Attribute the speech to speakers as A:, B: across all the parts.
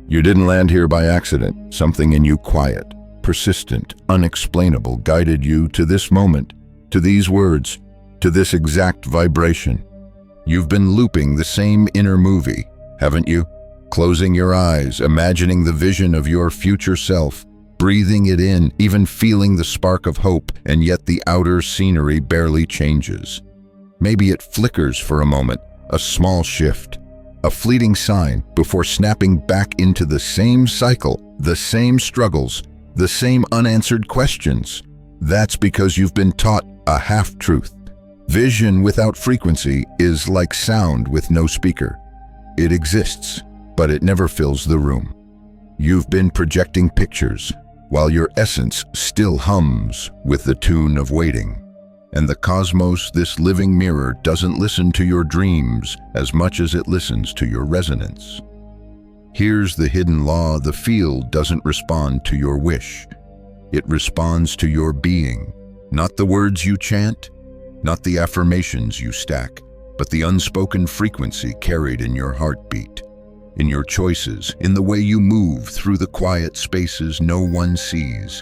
A: You didn't land here by accident. Something in you, quiet, persistent, unexplainable, guided you to this moment, to these words, to this exact vibration. You've been looping the same inner movie, haven't you? Closing your eyes, imagining the vision of your future self, breathing it in, even feeling the spark of hope, and yet the outer scenery barely changes. Maybe it flickers for a moment, a small shift, a fleeting sign before snapping back into the same cycle, the same struggles, the same unanswered questions. That's because you've been taught a half-truth. Vision without frequency is like sound with no speaker. It exists, but it never fills the room. You've been projecting pictures, while your essence still hums with the tune of waiting. And the cosmos, this living mirror, doesn't listen to your dreams as much as it listens to your resonance. Here's the hidden law: the field doesn't respond to your wish. It responds to your being. Not the words you chant, not the affirmations you stack, but the unspoken frequency carried in your heartbeat, in your choices, in the way you move through the quiet spaces no one sees.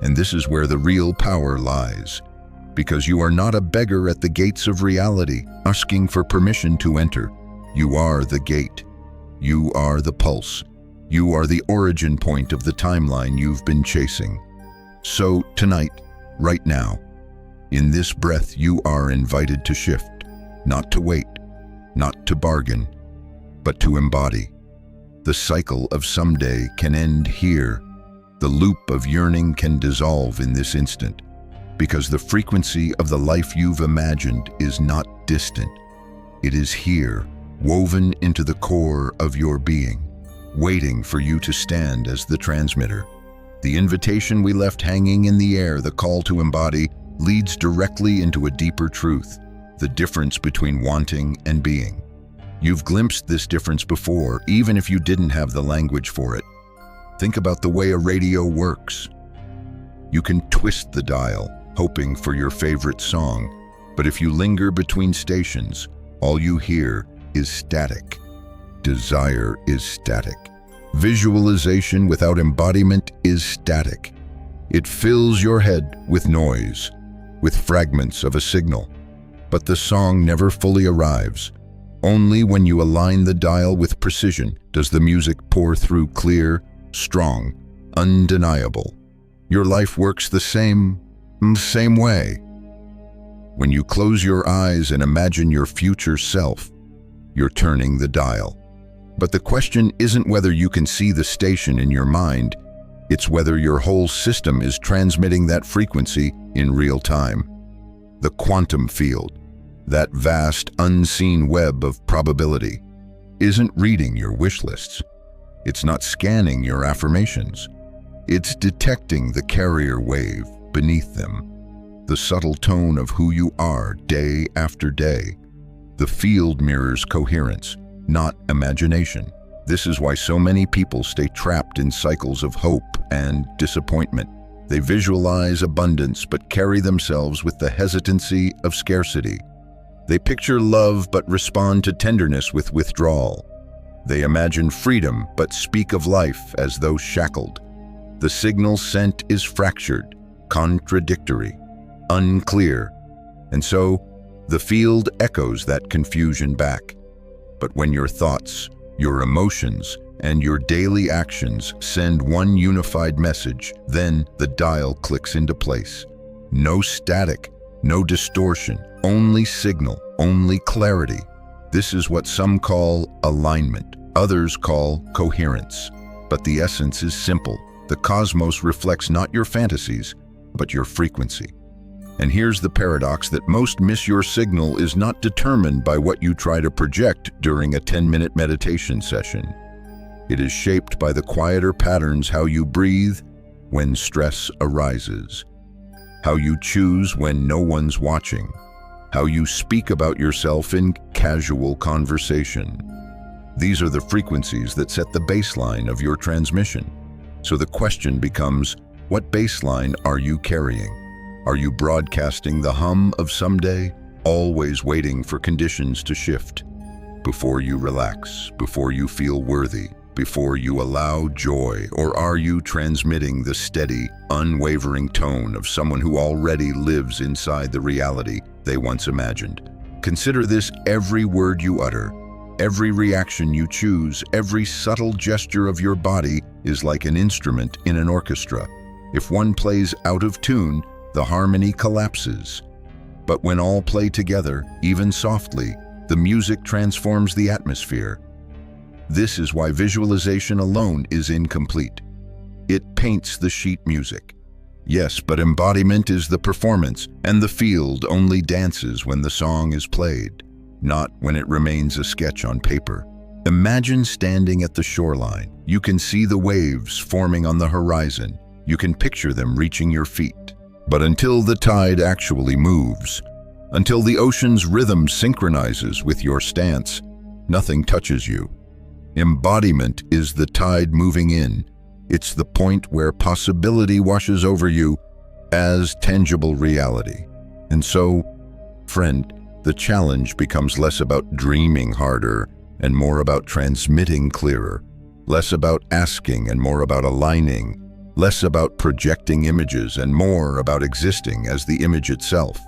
A: And this is where the real power lies. Because you are not a beggar at the gates of reality, asking for permission to enter. You are the gate. You are the pulse. You are the origin point of the timeline you've been chasing. So tonight, right now, in this breath, you are invited to shift, not to wait, not to bargain, but to embody. The cycle of someday can end here. The loop of yearning can dissolve in this instant. Because the frequency of the life you've imagined is not distant. It is here, woven into the core of your being, waiting for you to stand as the transmitter. The invitation we left hanging in the air, the call to embody, leads directly into a deeper truth, the difference between wanting and being. You've glimpsed this difference before, even if you didn't have the language for it. Think about the way a radio works. You can twist the dial, hoping for your favorite song, but if you linger between stations, all you hear is static. Desire is static. Visualization without embodiment is static. It fills your head with noise, with fragments of a signal, but the song never fully arrives. Only when you align the dial with precision does the music pour through clear, strong, undeniable. Your life works the same way. When you close your eyes and imagine your future self, you're turning the dial. But the question isn't whether you can see the station in your mind, it's whether your whole system is transmitting that frequency in real time. The quantum field, that vast, unseen web of probability, isn't reading your wish lists. It's not scanning your affirmations. It's detecting the carrier wave beneath them, the subtle tone of who you are day after day. The field mirrors coherence, not imagination. This is why so many people stay trapped in cycles of hope and disappointment. They visualize abundance but carry themselves with the hesitancy of scarcity. They picture love but respond to tenderness with withdrawal. They imagine freedom but speak of life as though shackled. The signal sent is fractured, contradictory, unclear, and so the field echoes that confusion back. But when your thoughts, your emotions, and your daily actions send one unified message, then the dial clicks into place. No static, no distortion, only signal, only clarity. This is what some call alignment, others call coherence. But the essence is simple. The cosmos reflects not your fantasies, but your frequency. And here's the paradox: that most miss your signal is not determined by what you try to project during a 10-minute meditation session. It is shaped by the quieter patterns: how you breathe when stress arises, how you choose when no one's watching, how you speak about yourself in casual conversation. These are the frequencies that set the baseline of your transmission. So the question becomes, what baseline are you carrying? Are you broadcasting the hum of someday, always waiting for conditions to shift? Before you relax, before you feel worthy, before you allow joy, or are you transmitting the steady, unwavering tone of someone who already lives inside the reality they once imagined? Consider this: every word you utter, every reaction you choose, every subtle gesture of your body is like an instrument in an orchestra. If one plays out of tune, the harmony collapses. But when all play together, even softly, the music transforms the atmosphere. This is why visualization alone is incomplete. It paints the sheet music. Yes, but embodiment is the performance, and the field only dances when the song is played, not when it remains a sketch on paper. Imagine standing at the shoreline. You can see the waves forming on the horizon. You can picture them reaching your feet. But until the tide actually moves, until the ocean's rhythm synchronizes with your stance, nothing touches you. Embodiment is the tide moving in. It's the point where possibility washes over you as tangible reality. And so, friend, the challenge becomes less about dreaming harder and more about transmitting clearer, less about asking and more about aligning, less about projecting images and more about existing as the image itself.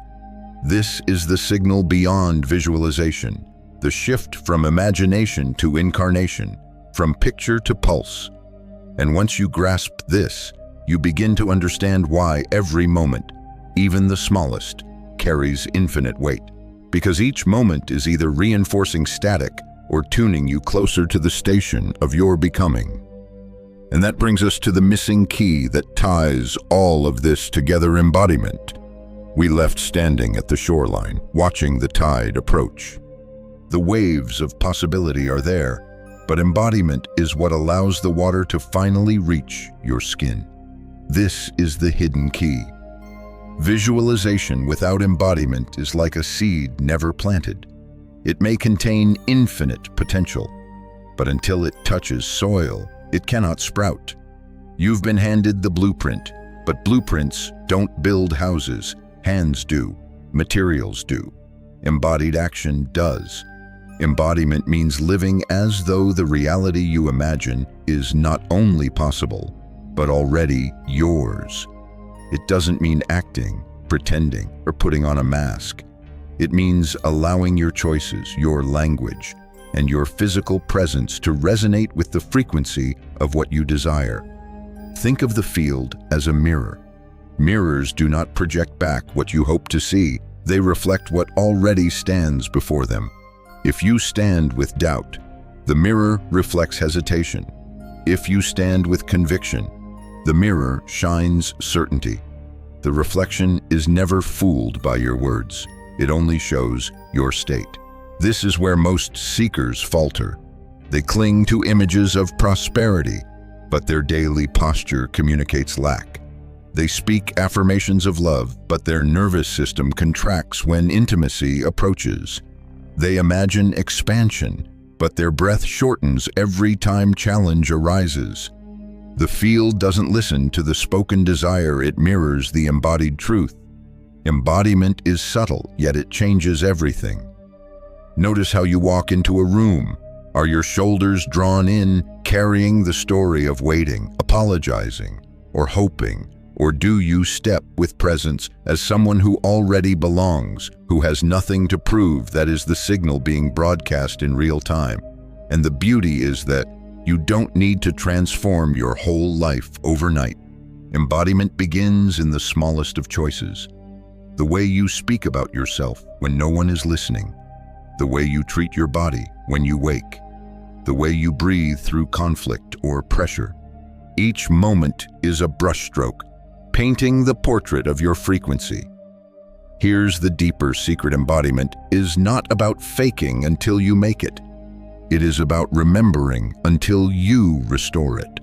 A: This is the signal beyond visualization, the shift from imagination to incarnation, from picture to pulse. And once you grasp this, you begin to understand why every moment, even the smallest, carries infinite weight. Because each moment is either reinforcing static or tuning you closer to the station of your becoming. And that brings us to the missing key that ties all of this together: embodiment. We left standing at the shoreline, watching the tide approach. The waves of possibility are there, but embodiment is what allows the water to finally reach your skin. This is the hidden key. Visualization without embodiment is like a seed never planted. It may contain infinite potential, but until it touches soil, it cannot sprout. You've been handed the blueprint, but blueprints don't build houses. Hands do, materials do. Embodied action does. Embodiment means living as though the reality you imagine is not only possible, but already yours. It doesn't mean acting, pretending, or putting on a mask. It means allowing your choices, your language, and your physical presence to resonate with the frequency of what you desire. Think of the field as a mirror. Mirrors do not project back what you hope to see. They reflect what already stands before them. If you stand with doubt, the mirror reflects hesitation. If you stand with conviction, the mirror shines certainty. The reflection is never fooled by your words. It only shows your state. This is where most seekers falter. They cling to images of prosperity, but their daily posture communicates lack. They speak affirmations of love, but their nervous system contracts when intimacy approaches. They imagine expansion, but their breath shortens every time challenge arises. The field doesn't listen to the spoken desire, it mirrors the embodied truth. Embodiment is subtle, yet it changes everything. Notice how you walk into a room. Are your shoulders drawn in, carrying the story of waiting, apologizing, or hoping? Or do you step with presence as someone who already belongs, who has nothing to prove? That is the signal being broadcast in real time. And the beauty is that you don't need to transform your whole life overnight. Embodiment begins in the smallest of choices. The way you speak about yourself when no one is listening. The way you treat your body when you wake. The way you breathe through conflict or pressure. Each moment is a brushstroke, painting the portrait of your frequency. Here's the deeper secret: embodiment is not about faking until you make it. It is about remembering until you restore it.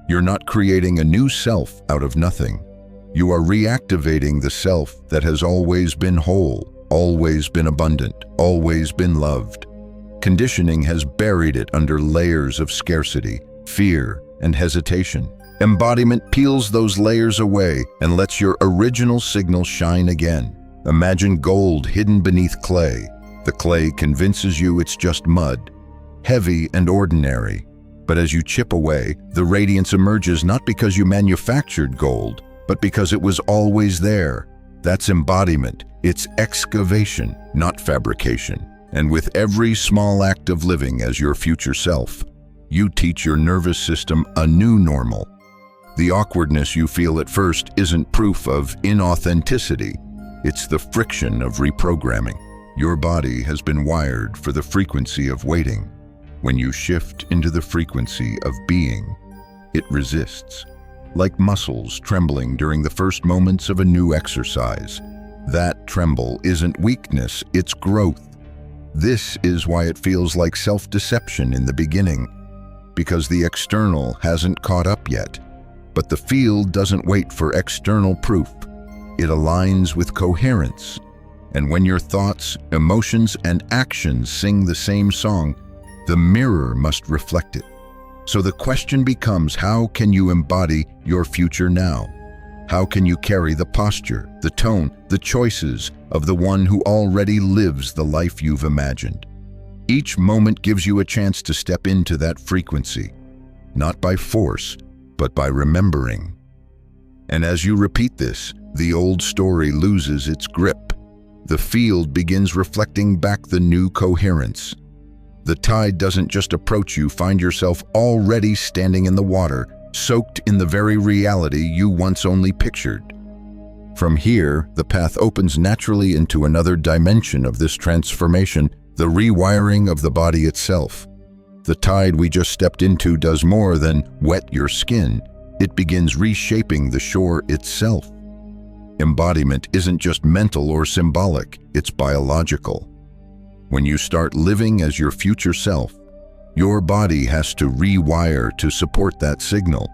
A: You're not creating a new self out of nothing. You are reactivating the self that has always been whole, always been abundant, always been loved. Conditioning has buried it under layers of scarcity, fear, and hesitation. Embodiment peels those layers away and lets your original signal shine again. Imagine gold hidden beneath clay. The clay convinces you it's just mud, heavy and ordinary. But as you chip away, the radiance emerges not because you manufactured gold, but because it was always there. That's embodiment. It's excavation, not fabrication. And with every small act of living as your future self, you teach your nervous system a new normal. The awkwardness you feel at first isn't proof of inauthenticity. It's the friction of reprogramming. Your body has been wired for the frequency of waiting. When you shift into the frequency of being, it resists, like muscles trembling during the first moments of a new exercise. That tremble isn't weakness, it's growth. This is why it feels like self-deception in the beginning, because the external hasn't caught up yet. But the field doesn't wait for external proof. It aligns with coherence. And when your thoughts, emotions, and actions sing the same song, the mirror must reflect it. So the question becomes, how can you embody your future now? How can you carry the posture, the tone, the choices of the one who already lives the life you've imagined? Each moment gives you a chance to step into that frequency, not by force, but by remembering. And as you repeat this, the old story loses its grip. The field begins reflecting back the new coherence. The tide doesn't just approach you, find yourself already standing in the water, soaked in the very reality you once only pictured. From here, the path opens naturally into another dimension of this transformation, the rewiring of the body itself. The tide we just stepped into does more than wet your skin. It begins reshaping the shore itself. Embodiment isn't just mental or symbolic, it's biological. When you start living as your future self, your body has to rewire to support that signal.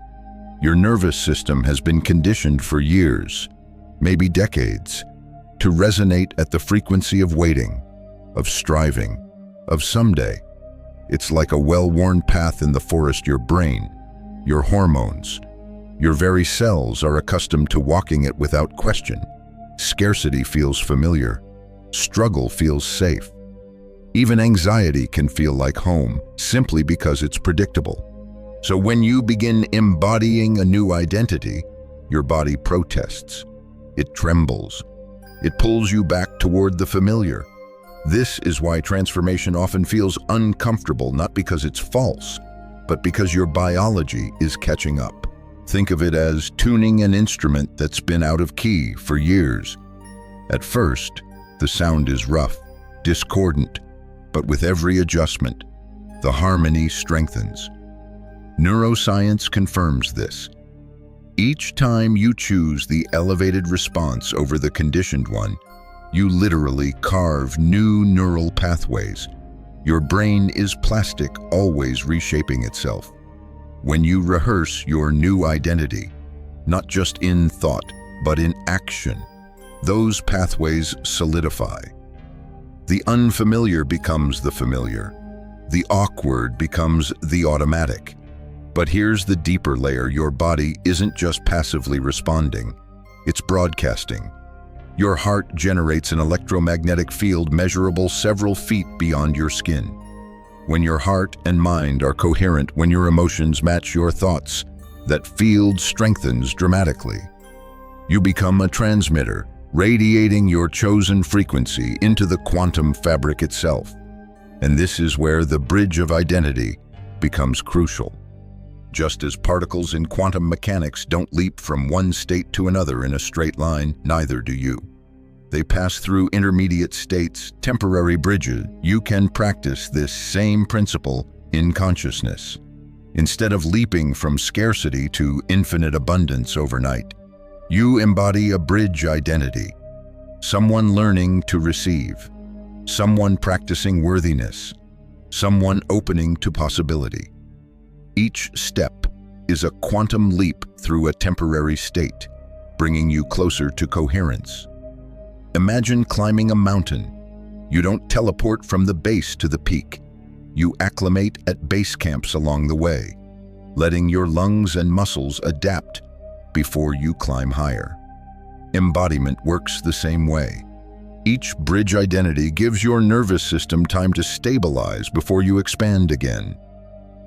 A: Your nervous system has been conditioned for years, maybe decades, to resonate at the frequency of waiting, of striving, of someday. It's like a well-worn path in the forest. Your brain, your hormones, your very cells are accustomed to walking it without question. Scarcity feels familiar. Struggle feels safe. Even anxiety can feel like home, simply because it's predictable. So when you begin embodying a new identity, your body protests. It trembles. It pulls you back toward the familiar. This is why transformation often feels uncomfortable, not because it's false, but because your biology is catching up. Think of it as tuning an instrument that's been out of key for years. At first, the sound is rough, discordant, but with every adjustment, the harmony strengthens. Neuroscience confirms this. Each time you choose the elevated response over the conditioned one, you literally carve new neural pathways. Your brain is plastic, always reshaping itself. When you rehearse your new identity, not just in thought, but in action, those pathways solidify. The unfamiliar becomes the familiar. The awkward becomes the automatic. But here's the deeper layer. Your body isn't just passively responding, it's broadcasting. Your heart generates an electromagnetic field measurable several feet beyond your skin. When your heart and mind are coherent, when your emotions match your thoughts, that field strengthens dramatically. You become a transmitter, radiating your chosen frequency into the quantum fabric itself. And this is where the bridge of identity becomes crucial. Just as particles in quantum mechanics don't leap from one state to another in a straight line, neither do you. They pass through intermediate states, temporary bridges. You can practice this same principle in consciousness. Instead of leaping from scarcity to infinite abundance overnight, you embody a bridge identity. Someone learning to receive, someone practicing worthiness, someone opening to possibility. Each step is a quantum leap through a temporary state, bringing you closer to coherence. Imagine climbing a mountain. You don't teleport from the base to the peak. You acclimate at base camps along the way, letting your lungs and muscles adapt before you climb higher. Embodiment works the same way. Each bridge identity gives your nervous system time to stabilize before you expand again.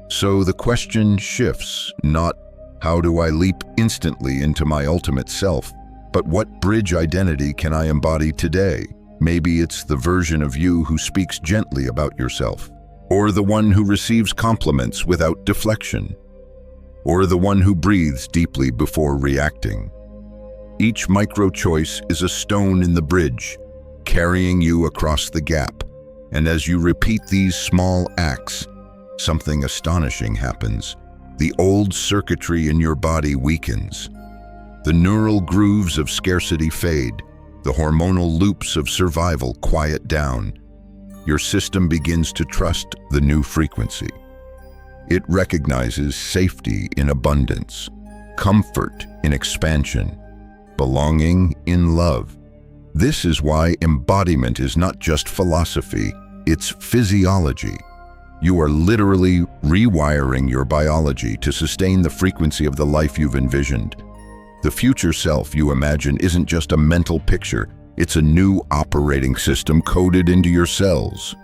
A: So the question shifts, not how do I leap instantly into my ultimate self, but what bridge identity can I embody today? Maybe it's the version of you who speaks gently about yourself, or the one who receives compliments without deflection, or the one who breathes deeply before reacting. Each micro-choice is a stone in the bridge, carrying you across the gap. And as you repeat these small acts, something astonishing happens. The old circuitry in your body weakens. The neural grooves of scarcity fade. The hormonal loops of survival quiet down. Your system begins to trust the new frequency. It recognizes safety in abundance, comfort in expansion, belonging in love. This is why embodiment is not just philosophy, it's physiology. You are literally rewiring your biology to sustain the frequency of the life you've envisioned. The future self you imagine isn't just a mental picture, it's a new operating system coded into your cells.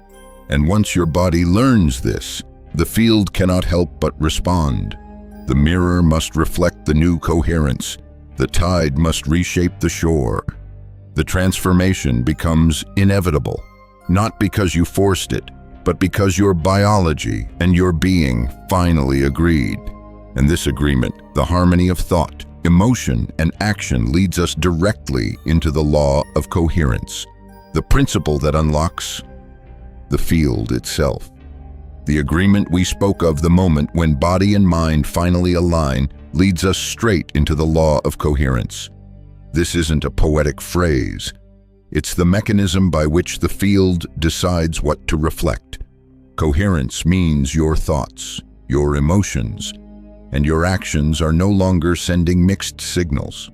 A: And once your body learns this, the field cannot help but respond. The mirror must reflect the new coherence. The tide must reshape the shore. The transformation becomes inevitable, not because you forced it, but because your biology and your being finally agreed. And this agreement, the harmony of thought, emotion, and action leads us directly into the law of coherence, the principle that unlocks the field itself. The agreement we spoke of the moment when body and mind finally align leads us straight into the law of coherence. This isn't a poetic phrase. It's the mechanism by which the field decides what to reflect. Coherence means your thoughts, your emotions, and your actions are no longer sending mixed signals.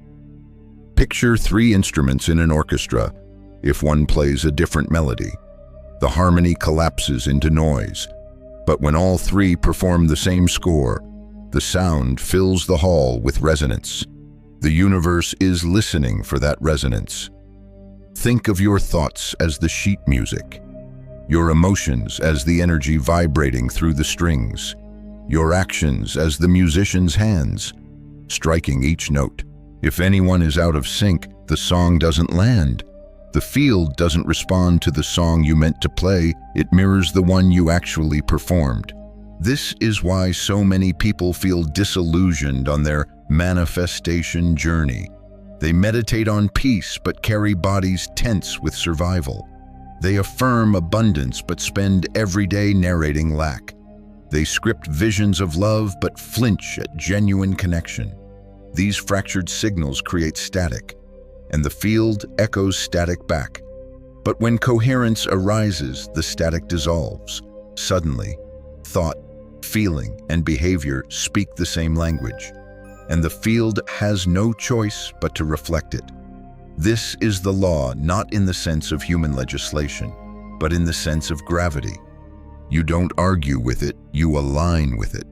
A: Picture 3 instruments in an orchestra. If one plays a different melody, the harmony collapses into noise. But when all 3 perform the same score, the sound fills the hall with resonance. The universe is listening for that resonance. Think of your thoughts as the sheet music, your emotions as the energy vibrating through the strings, your actions as the musician's hands, striking each note. If anyone is out of sync, the song doesn't land. The field doesn't respond to the song you meant to play, it mirrors the one you actually performed. This is why so many people feel disillusioned on their manifestation journey. They meditate on peace but carry bodies tense with survival. They affirm abundance but spend every day narrating lack. They script visions of love but flinch at genuine connection. These fractured signals create static, and the field echoes static back. But when coherence arises, the static dissolves. Suddenly, thought, feeling, and behavior speak the same language, and the field has no choice but to reflect it. This is the law not in the sense of human legislation, but in the sense of gravity. You don't argue with it, you align with it.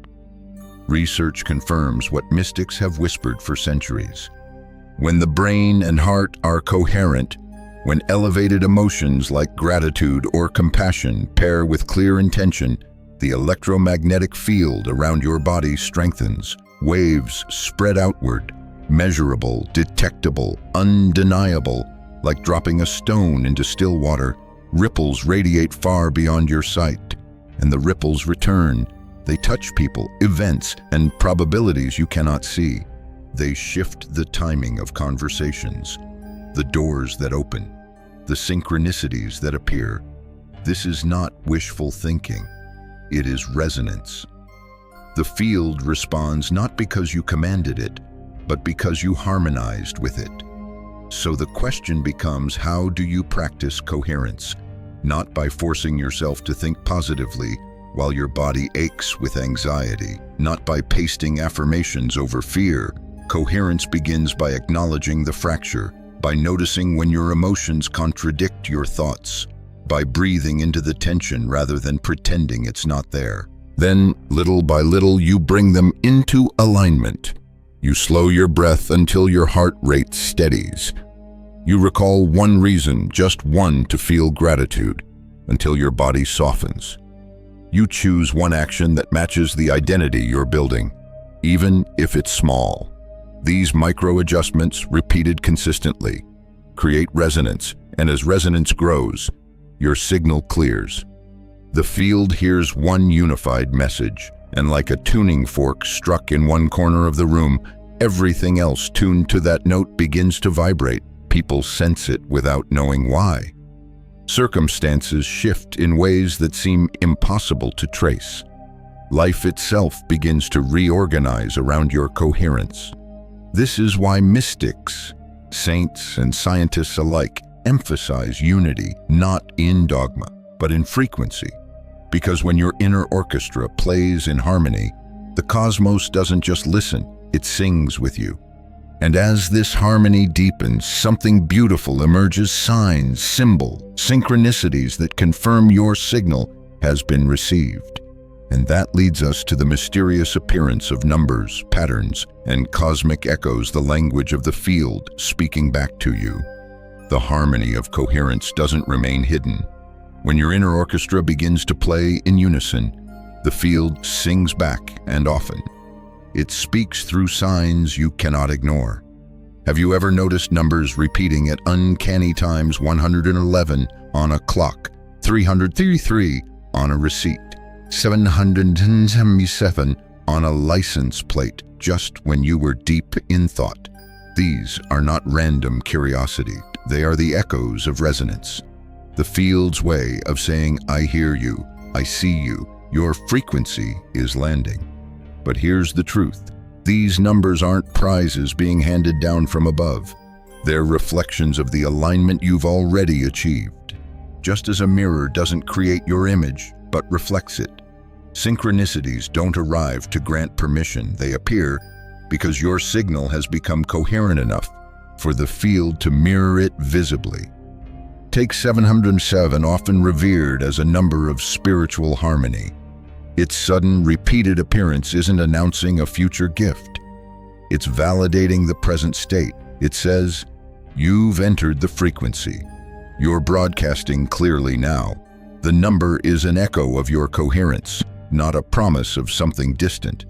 A: Research confirms what mystics have whispered for centuries. When the brain and heart are coherent, when elevated emotions like gratitude or compassion pair with clear intention, the electromagnetic field around your body strengthens. Waves spread outward, measurable, detectable, undeniable, like dropping a stone into still water. Ripples radiate far beyond your sight, and the ripples return. They touch people, events, and probabilities you cannot see. They shift the timing of conversations, the doors that open, the synchronicities that appear. This is not wishful thinking. It is resonance. The field responds not because you commanded it, but because you harmonized with it. So the question becomes, how do you practice coherence? Not by forcing yourself to think positively while your body aches with anxiety, not by pasting affirmations over fear. Coherence begins by acknowledging the fracture, by noticing when your emotions contradict your thoughts, by breathing into the tension rather than pretending it's not there. Then, little by little, you bring them into alignment. You slow your breath until your heart rate steadies. You recall one reason, just one, to feel gratitude, until your body softens. You choose one action that matches the identity you're building, even if it's small. These micro-adjustments, repeated consistently, create resonance, and as resonance grows, your signal clears. The field hears one unified message, and like a tuning fork struck in one corner of the room, everything else tuned to that note begins to vibrate. People sense it without knowing why. Circumstances shift in ways that seem impossible to trace. Life itself begins to reorganize around your coherence. This is why mystics, saints, and scientists alike emphasize unity, not in dogma, but in frequency. Because when your inner orchestra plays in harmony, the cosmos doesn't just listen, it sings with you. And as this harmony deepens, something beautiful emerges: signs, symbols, synchronicities that confirm your signal has been received. And that leads us to the mysterious appearance of numbers, patterns, and cosmic echoes, the language of the field speaking back to you. The harmony of coherence doesn't remain hidden. When your inner orchestra begins to play in unison, the field sings back, and often it speaks through signs you cannot ignore. Have you ever noticed numbers repeating at uncanny times? 111 on a clock, 333 on a receipt, 777 on a license plate, just when you were deep in thought. These are not random curiosity. They are the echoes of resonance. The field's way of saying, I hear you, I see you, your frequency is landing. But here's the truth. These numbers aren't prizes being handed down from above. They're reflections of the alignment you've already achieved. Just as a mirror doesn't create your image, but reflects it. Synchronicities don't arrive to grant permission. They appear because your signal has become coherent enough for the field to mirror it visibly. Take 707, often revered as a number of spiritual harmony. Its sudden, repeated appearance isn't announcing a future gift. It's validating the present state. It says, you've entered the frequency. You're broadcasting clearly now. The number is an echo of your coherence, not a promise of something distant.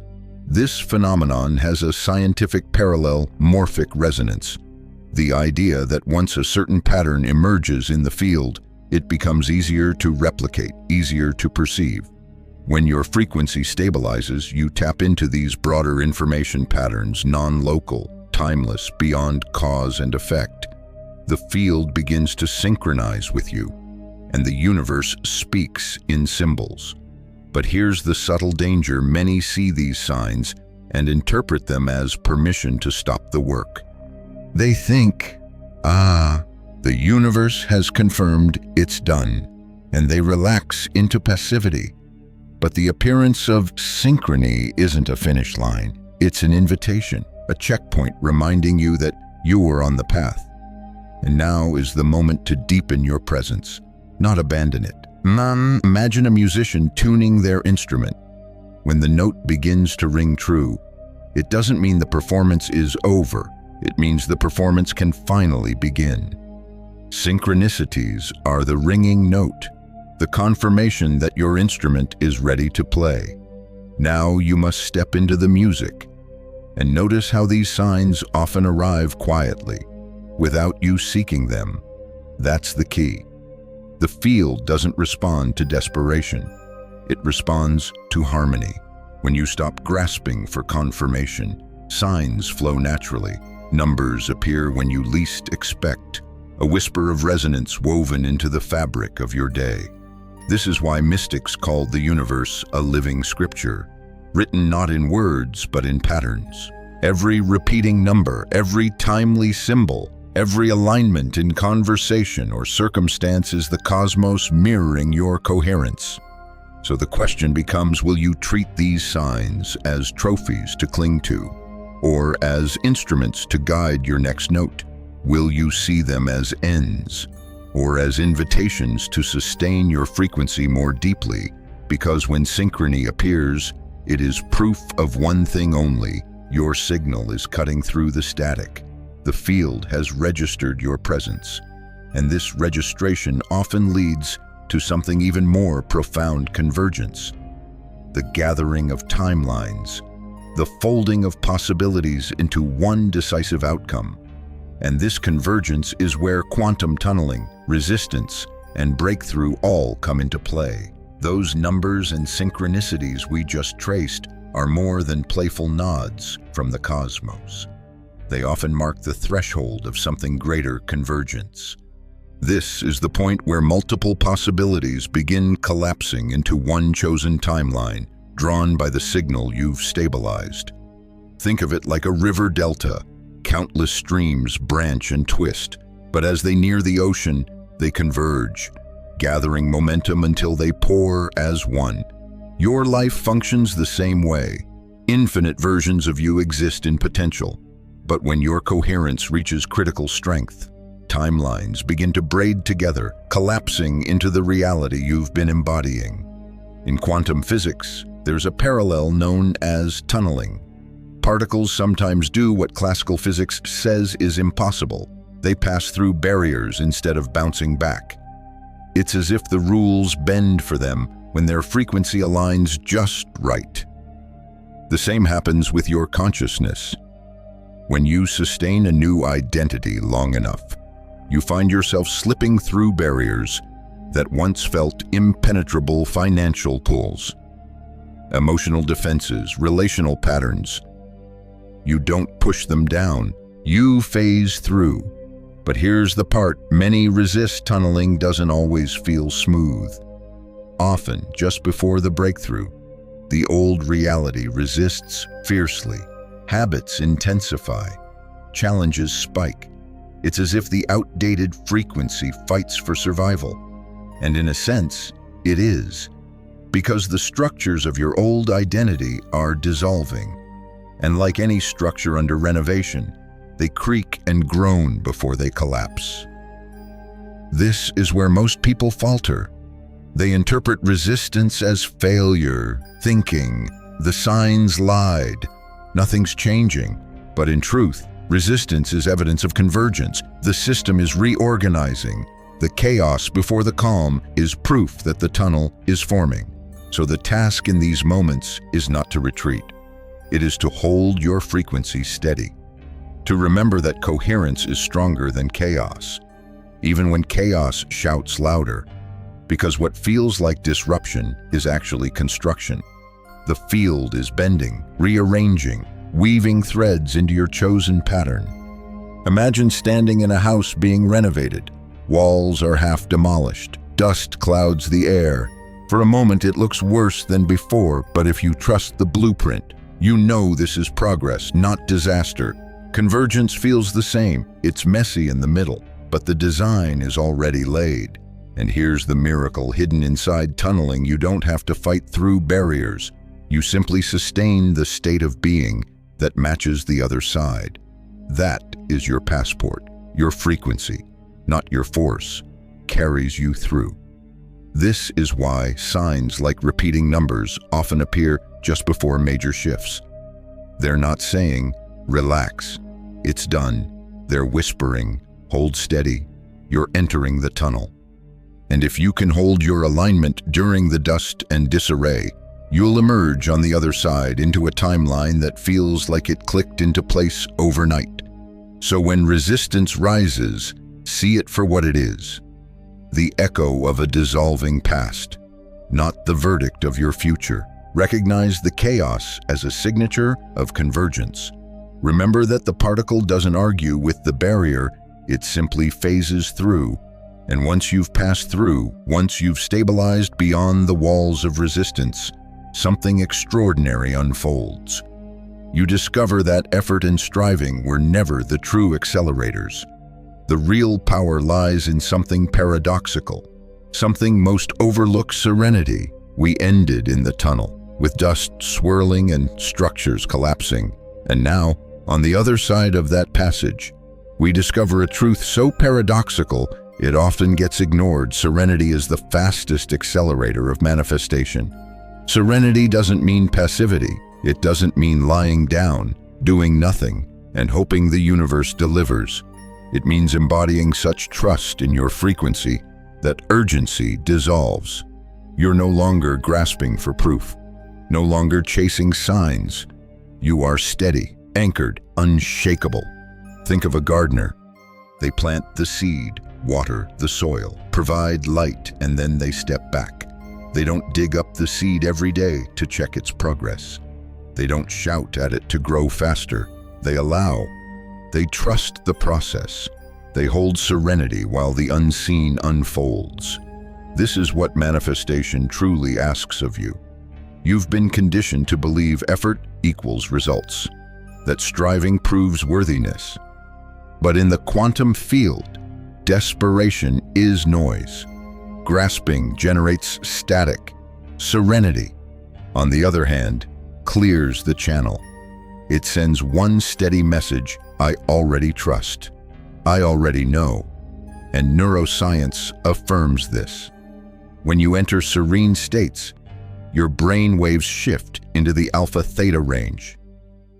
A: This phenomenon has a scientific parallel: morphic resonance. The idea that once a certain pattern emerges in the field, it becomes easier to replicate, easier to perceive. When your frequency stabilizes, you tap into these broader information patterns, non-local, timeless, beyond cause and effect. The field begins to synchronize with you, and the universe speaks in symbols. But here's the subtle danger: many see these signs and interpret them as permission to stop the work. They think, the universe has confirmed it's done, and they relax into passivity. But the appearance of synchrony isn't a finish line. It's an invitation, a checkpoint reminding you that you are on the path. And now is the moment to deepen your presence, not abandon it. Imagine a musician tuning their instrument. When the note begins to ring true, it doesn't mean the performance is over. It means the performance can finally begin. Synchronicities are the ringing note, the confirmation that your instrument is ready to play. Now you must step into the music, and notice how these signs often arrive quietly, without you seeking them. That's the key. The field doesn't respond to desperation. It responds to harmony. When you stop grasping for confirmation, signs flow naturally. Numbers appear when you least expect, a whisper of resonance woven into the fabric of your day. This is why mystics called the universe a living scripture, written not in words but in patterns. Every repeating number, every timely symbol, every alignment in conversation or circumstance is the cosmos mirroring your coherence. So the question becomes, will you treat these signs as trophies to cling to, or as instruments to guide your next note? Will you see them as ends, or as invitations to sustain your frequency more deeply? Because when synchrony appears, it is proof of one thing only: your signal is cutting through the static. The field has registered your presence, and this registration often leads to something even more profound: convergence. The gathering of timelines, the folding of possibilities into one decisive outcome. And this convergence is where quantum tunneling, resistance, and breakthrough all come into play. Those numbers and synchronicities we just traced are more than playful nods from the cosmos. They often mark the threshold of something greater: convergence. This is the point where multiple possibilities begin collapsing into one chosen timeline, drawn by the signal you've stabilized. Think of it like a river delta. Countless streams branch and twist, but as they near the ocean, they converge, gathering momentum until they pour as one. Your life functions the same way. Infinite versions of you exist in potential, but when your coherence reaches critical strength, timelines begin to braid together, collapsing into the reality you've been embodying. In quantum physics, there's a parallel known as tunneling. Particles sometimes do what classical physics says is impossible. They pass through barriers instead of bouncing back. It's as if the rules bend for them when their frequency aligns just right. The same happens with your consciousness. When you sustain a new identity long enough, you find yourself slipping through barriers that once felt impenetrable: financial pulls, emotional defenses, relational patterns. You don't push them down, you phase through. But here's the part many resist: tunneling doesn't always feel smooth. Often, just before the breakthrough, the old reality resists fiercely. Habits intensify, challenges spike. It's as if the outdated frequency fights for survival. And in a sense, it is, because the structures of your old identity are dissolving. And like any structure under renovation, they creak and groan before they collapse. This is where most people falter. They interpret resistance as failure, thinking, the signs lied, nothing's changing. But in truth, resistance is evidence of convergence. The system is reorganizing. The chaos before the calm is proof that the tunnel is forming. So the task in these moments is not to retreat. It is to hold your frequency steady. To remember that coherence is stronger than chaos, even when chaos shouts louder. Because what feels like disruption is actually construction. The field is bending, rearranging, weaving threads into your chosen pattern. Imagine standing in a house being renovated. Walls are half demolished. Dust clouds the air. For a moment it looks worse than before, but if you trust the blueprint, you know this is progress, not disaster. Convergence feels the same. It's messy in the middle, but the design is already laid. And here's the miracle hidden inside tunneling: you don't have to fight through barriers. You simply sustain the state of being that matches the other side. That is your passport. Your frequency, not your force, carries you through. This is why signs like repeating numbers often appear just before major shifts. They're not saying, relax, it's done. They're whispering, hold steady, you're entering the tunnel. And if you can hold your alignment during the dust and disarray, you'll emerge on the other side into a timeline that feels like it clicked into place overnight. So when resistance rises, see it for what it is: the echo of a dissolving past, not the verdict of your future. Recognize the chaos as a signature of convergence. Remember that the particle doesn't argue with the barrier, it simply phases through. And once you've passed through, once you've stabilized beyond the walls of resistance, something extraordinary unfolds. You discover that effort and striving were never the true accelerators. The real power lies in something paradoxical, something most overlooked: serenity. We ended in the tunnel, with dust swirling and structures collapsing. And now, on the other side of that passage, we discover a truth so paradoxical it often gets ignored. Serenity is the fastest accelerator of manifestation. Serenity doesn't mean passivity. It doesn't mean lying down, doing nothing, and hoping the universe delivers. It means embodying such trust in your frequency that urgency dissolves. You're no longer grasping for proof, no longer chasing signs. You are steady, anchored, unshakable. Think of a gardener. They plant the seed, water the soil, provide light, and then they step back. They don't dig up the seed every day to check its progress. They don't shout at it to grow faster. They allow. They trust the process. They hold serenity while the unseen unfolds. This is what manifestation truly asks of you. You've been conditioned to believe effort equals results, that striving proves worthiness. But in the quantum field, desperation is noise. Grasping generates static. Serenity, on the other hand, clears the channel. It sends one steady message: I already trust. I already know. And neuroscience affirms this. When you enter serene states, your brain waves shift into the alpha-theta range.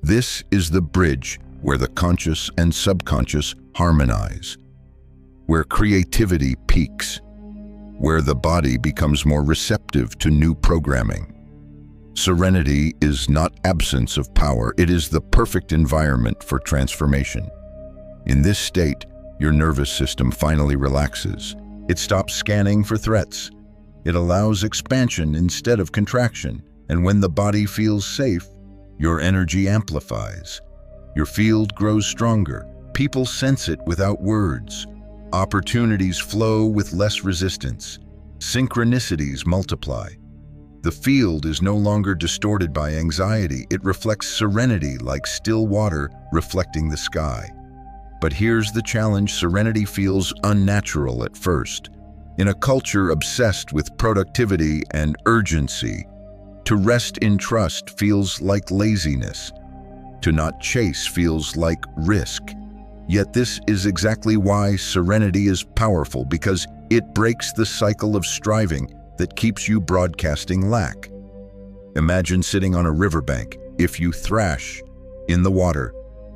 A: This is the bridge where the conscious and subconscious harmonize, where creativity peaks, where the body becomes more receptive to new programming. Serenity is not absence of power, it is the perfect environment for transformation. In this state, your nervous system finally relaxes. It stops scanning for threats. It allows expansion instead of contraction. And when the body feels safe, your energy amplifies. Your field grows stronger. People sense it without words. Opportunities flow with less resistance. Synchronicities multiply. The field is no longer distorted by anxiety. It reflects serenity like still water reflecting the sky. But here's the challenge: serenity feels unnatural at first. In a culture obsessed with productivity and urgency, to rest in trust feels like laziness. To not chase feels like risk. Yet this is exactly why serenity is powerful, because it breaks the cycle of striving that keeps you broadcasting lack. Imagine sitting on a riverbank. If you thrash in the water,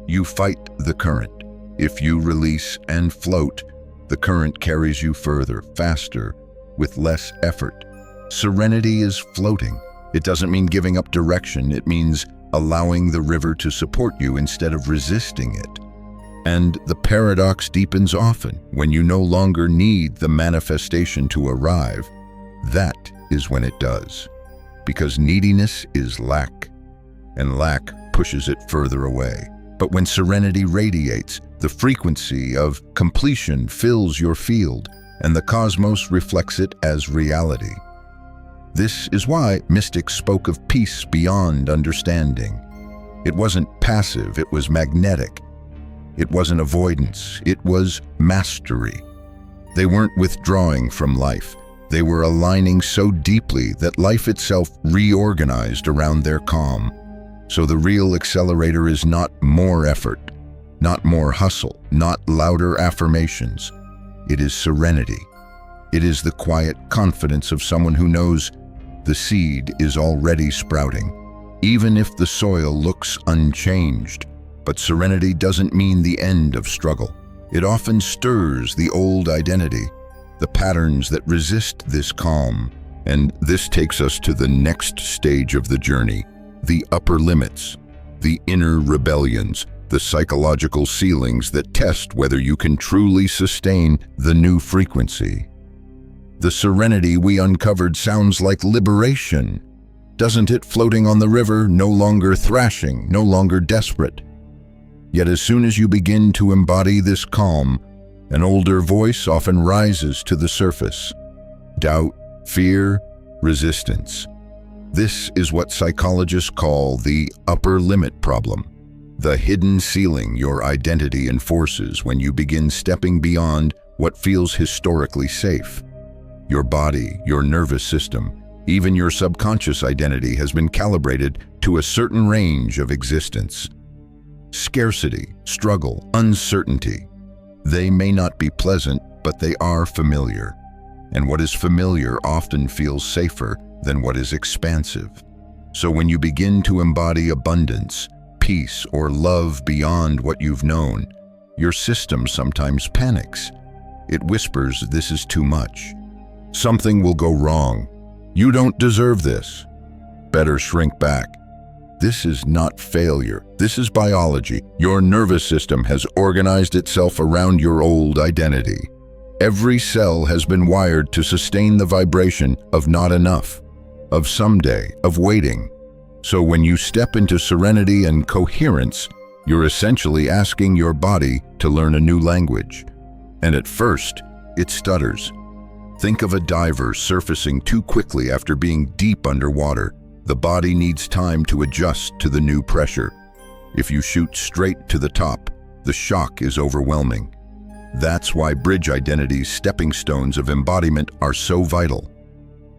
A: you fight the current. If you release and float, the current carries you further, faster, with less effort. Serenity is floating. It doesn't mean giving up direction. It means allowing the river to support you instead of resisting it. And the paradox deepens often. When you no longer need the manifestation to arrive, that is when it does. Because neediness is lack, and lack pushes it further away. But when serenity radiates, the frequency of completion fills your field, and the cosmos reflects it as reality. This is why mystics spoke of peace beyond understanding. It wasn't passive, it was magnetic. It wasn't avoidance, it was mastery. They weren't withdrawing from life. They were aligning so deeply that life itself reorganized around their calm. So the real accelerator is not more effort, not more hustle, not louder affirmations. It is serenity. It is the quiet confidence of someone who knows the seed is already sprouting, even if the soil looks unchanged. But serenity doesn't mean the end of struggle. It often stirs the old identity, the patterns that resist this calm. And this takes us to the next stage of the journey, the upper limits, the inner rebellions, the psychological ceilings that test whether you can truly sustain the new frequency. The serenity we uncovered sounds like liberation, doesn't it? Floating on the river, no longer thrashing, no longer desperate. Yet as soon as you begin to embody this calm, an older voice often rises to the surface. Doubt, fear, resistance. This is what psychologists call the upper limit problem, the hidden ceiling your identity enforces when you begin stepping beyond what feels historically safe. Your body, your nervous system, even your subconscious identity has been calibrated to a certain range of existence. Scarcity, struggle, uncertainty. They may not be pleasant, but they are familiar. And what is familiar often feels safer than what is expansive. So when you begin to embody abundance, peace, or love beyond what you've known, your system sometimes panics. It whispers, "This is too much." Something will go wrong. You don't deserve this. Better shrink back. This is not failure. This is biology. Your nervous system has organized itself around your old identity. Every cell has been wired to sustain the vibration of not enough, of someday, of waiting. So when you step into serenity and coherence, you're essentially asking your body to learn a new language. And at first, it stutters. Think of a diver surfacing too quickly after being deep underwater. The body needs time to adjust to the new pressure. If you shoot straight to the top, the shock is overwhelming. That's why bridge identity's stepping stones of embodiment are so vital.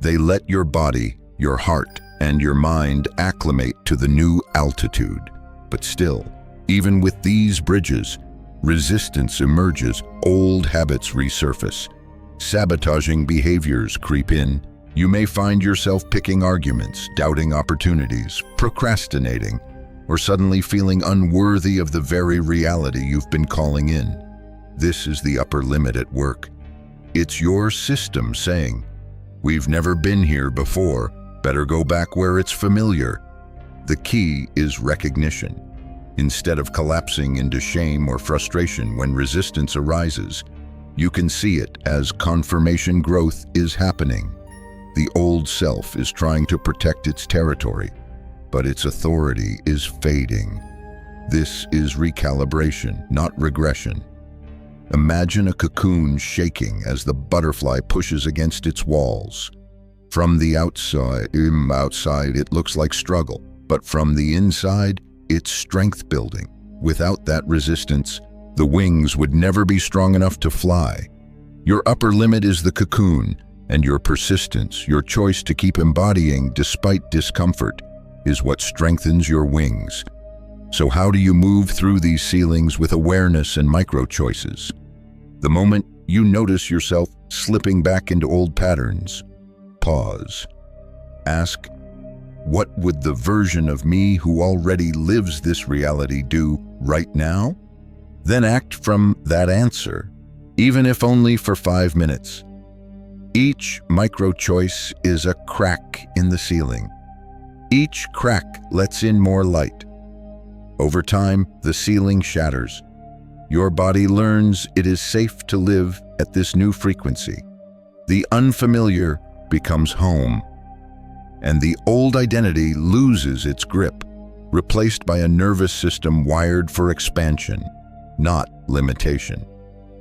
A: They let your body, your heart, and your mind acclimate to the new altitude. But still, even with these bridges, resistance emerges, old habits resurface, sabotaging behaviors creep in. You may find yourself picking arguments, doubting opportunities, procrastinating, or suddenly feeling unworthy of the very reality you've been calling in. This is the upper limit at work. It's your system saying, "We've never been here before, better go back where it's familiar." The key is recognition. Instead of collapsing into shame or frustration when resistance arises, you can see it as confirmation growth is happening. The old self is trying to protect its territory, but its authority is fading. This is recalibration, not regression. Imagine a cocoon shaking as the butterfly pushes against its walls. From the outside it looks like struggle, but from the inside, it's strength building. Without that resistance, the wings would never be strong enough to fly. Your upper limit is the cocoon, and your persistence, your choice to keep embodying despite discomfort, is what strengthens your wings. So how do you move through these ceilings with awareness and micro-choices? The moment you notice yourself slipping back into old patterns, pause. Ask, what would the version of me who already lives this reality do right now? Then act from that answer, even if only for 5 minutes. Each micro-choice is a crack in the ceiling. Each crack lets in more light. Over time, the ceiling shatters. Your body learns it is safe to live at this new frequency. The unfamiliar becomes home, and the old identity loses its grip, replaced by a nervous system wired for expansion, not limitation.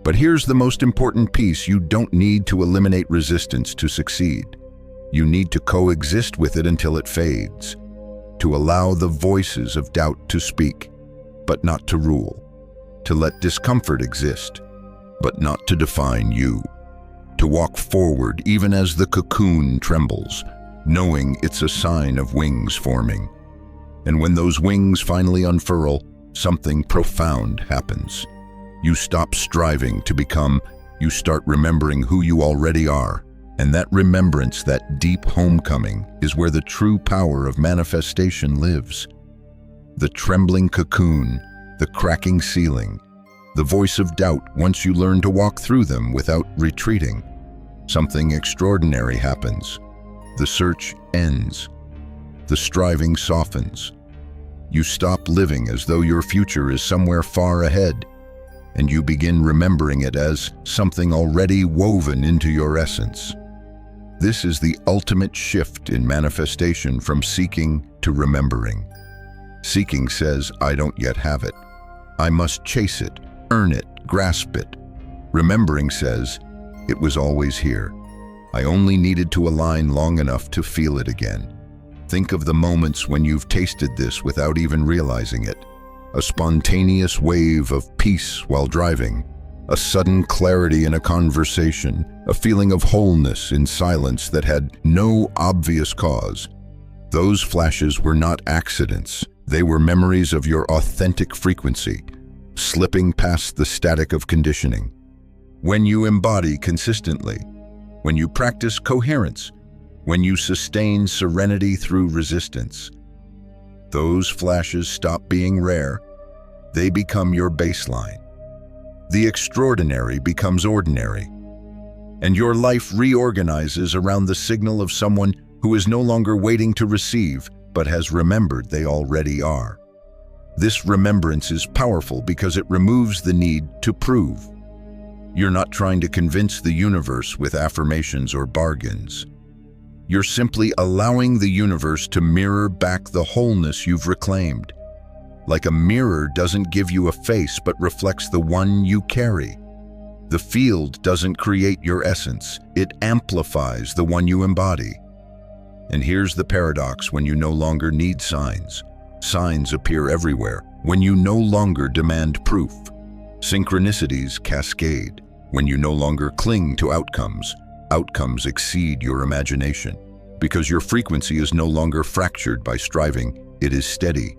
A: But here's the most important piece: you don't need to eliminate resistance to succeed. You need to coexist with it until it fades, to allow the voices of doubt to speak, but not to rule, to let discomfort exist, but not to define you, to walk forward even as the cocoon trembles, knowing it's a sign of wings forming. And when those wings finally unfurl, something profound happens. You stop striving to become, you start remembering who you already are. And that remembrance, that deep homecoming, is where the true power of manifestation lives. The trembling cocoon, the cracking ceiling, the voice of doubt. Once you learn to walk through them without retreating, something extraordinary happens. The search ends. The striving softens. You stop living as though your future is somewhere far ahead, and you begin remembering it as something already woven into your essence. This is the ultimate shift in manifestation, from seeking to remembering. Seeking says, I don't yet have it. I must chase it, earn it, grasp it. Remembering says, it was always here. I only needed to align long enough to feel it again. Think of the moments when you've tasted this without even realizing it. A spontaneous wave of peace while driving, a sudden clarity in a conversation, a feeling of wholeness in silence that had no obvious cause. Those flashes were not accidents. They were memories of your authentic frequency, slipping past the static of conditioning. When you embody consistently, when you practice coherence, when you sustain serenity through resistance, those flashes stop being rare. They become your baseline. The extraordinary becomes ordinary. and your life reorganizes around the signal of someone who is no longer waiting to receive, but has remembered they already are. This remembrance is powerful because it removes the need to prove. You're not trying to convince the universe with affirmations or bargains. You're simply allowing the universe to mirror back the wholeness you've reclaimed. Like a mirror doesn't give you a face but reflects the one you carry. The field doesn't create your essence, it amplifies the one you embody. And here's the paradox: when you no longer need signs, signs appear everywhere. When you no longer demand proof, synchronicities cascade. When you no longer cling to outcomes, outcomes exceed your imagination. Because your frequency is no longer fractured by striving, it is steady,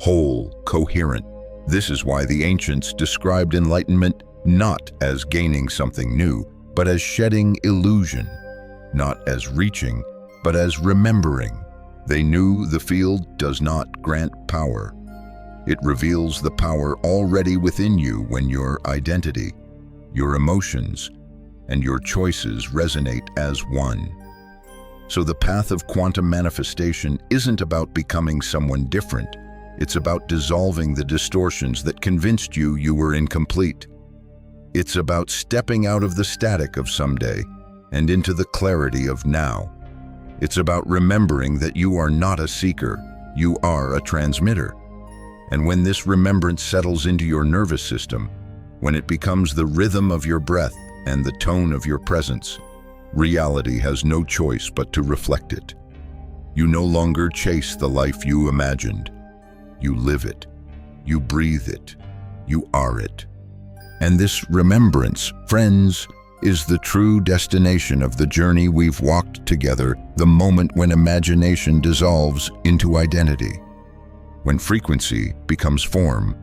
A: whole, coherent. This is why the ancients described enlightenment not as gaining something new, but as shedding illusion, not as reaching, but as remembering. They knew the field does not grant power. It reveals the power already within you when your identity, your emotions, and your choices resonate as one. So the path of quantum manifestation isn't about becoming someone different. It's about dissolving the distortions that convinced you you were incomplete. It's about stepping out of the static of someday and into the clarity of now. It's about remembering that you are not a seeker, you are a transmitter. And when this remembrance settles into your nervous system, when it becomes the rhythm of your breath and the tone of your presence, reality has no choice but to reflect it. You no longer chase the life you imagined. You live it. You breathe it. You are it. And this remembrance, friends, is the true destination of the journey we've walked together, the moment when imagination dissolves into identity, when frequency becomes form,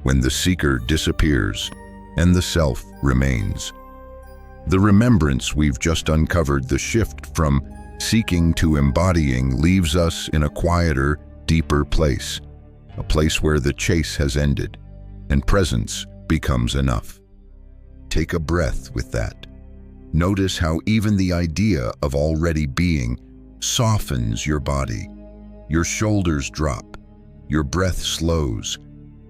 A: when the seeker disappears and the self remains. The remembrance we've just uncovered, the shift from seeking to embodying, leaves us in a quieter, deeper place, a place where the chase has ended and presence becomes enough. Take a breath with that. Notice how even the idea of already being softens your body. Your shoulders drop, your breath slows,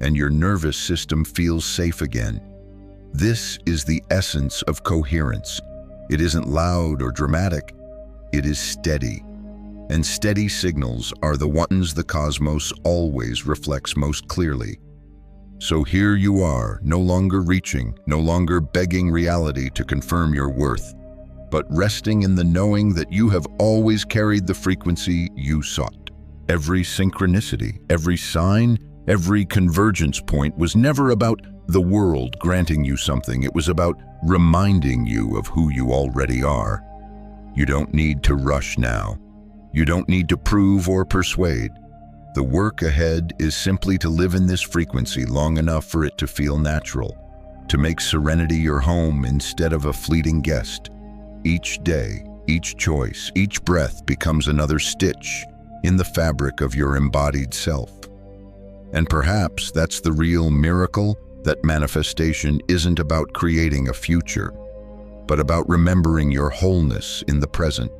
A: and your nervous system feels safe again. This is the essence of coherence. It isn't loud or dramatic, it is steady. And steady signals are the ones the cosmos always reflects most clearly. So here you are, no longer reaching, no longer begging reality to confirm your worth, but resting in the knowing that you have always carried the frequency you sought. Every synchronicity, every sign, every convergence point was never about the world granting you something. It was about reminding you of who you already are. You don't need to rush now. You don't need to prove or persuade. The work ahead is simply to live in this frequency long enough for it to feel natural, to make serenity your home instead of a fleeting guest. Each day, each choice, each breath becomes another stitch in the fabric of your embodied self. And perhaps that's the real miracle, that manifestation isn't about creating a future, but about remembering your wholeness in the present,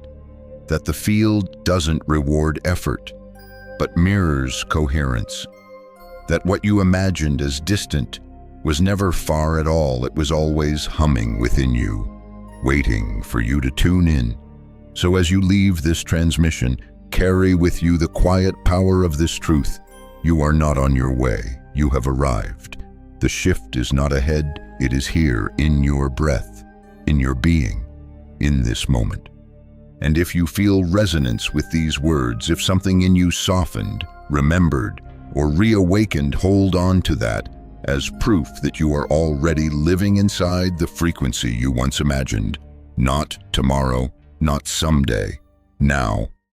A: that the field doesn't reward effort, but mirrors coherence, that what you imagined as distant was never far at all. It was always humming within you, waiting for you to tune in. So as you leave this transmission, carry with you the quiet power of this truth. You are not on your way, you have arrived. The shift is not ahead, it is here, in your breath, in your being, in this moment. And if you feel resonance with these words, if something in you softened, remembered, or reawakened, hold on to that as proof that you are already living inside the frequency you once imagined. Not tomorrow, not someday, now.